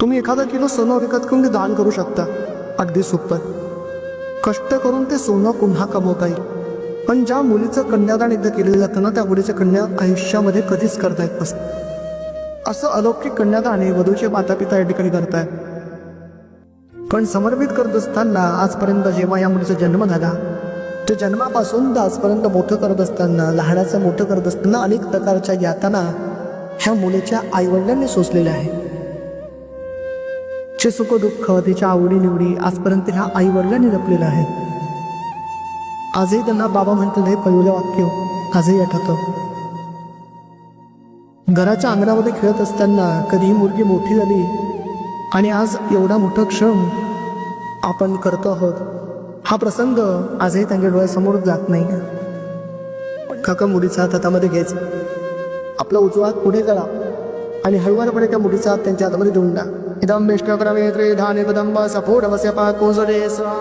तुम्ही एखादा किलो सोनं विकत घेऊन ते दान करू शकता, अगदी सोपं. कष्ट करून ते सोनं पुन्हा कमवता येईल. पण ज्या मुलीचं कन्यादान एकदा केलेलं जातं ना, त्या मुलीचं कन्या आयुष्यामध्ये कधीच करता येत नसतं. असं अलौकिक कन्यादान हे वधूचे मातापिता या ठिकाणी करतायत. पण समर्पित करत असताना आजपर्यंत जेव्हा या मुलीचा जन्म झाला, ते जन्मापासून तर आजपर्यंत मोठं करत असताना, लहानाचं मोठं करत असताना अनेक प्रकारच्या यातना ह्या मुलीच्या आईवडिलांनी सोसलेल्या आहे. चे सुख दुःख, तिच्या आवडीनिवडी आजपर्यंत ह्या आईवडिलांनी जपलेलं आहे. आजही त्यांना बाबा म्हणतात हे पहिलं वाक्य आजही आठवतं. घराच्या अंगणामध्ये खेळत असताना कधी ही मुलगी मोठी झाली आणि आज एवढा मोठा क्षण आपण करतो आहोत, हा प्रसंग आजही त्यांच्या डोळ्यासमोर जात नाही. काका मुलीचा हात हातामध्ये घ्यायचा, आपला उजवा हात पुढे करा आणि हळूवारपणे त्या मुलीचा हात त्यांच्या हातामध्ये देऊन द्या. इदं विष्णुक्रमे त्रिधान्य कदंब सफोडवस्य पाकोजरे स्वा.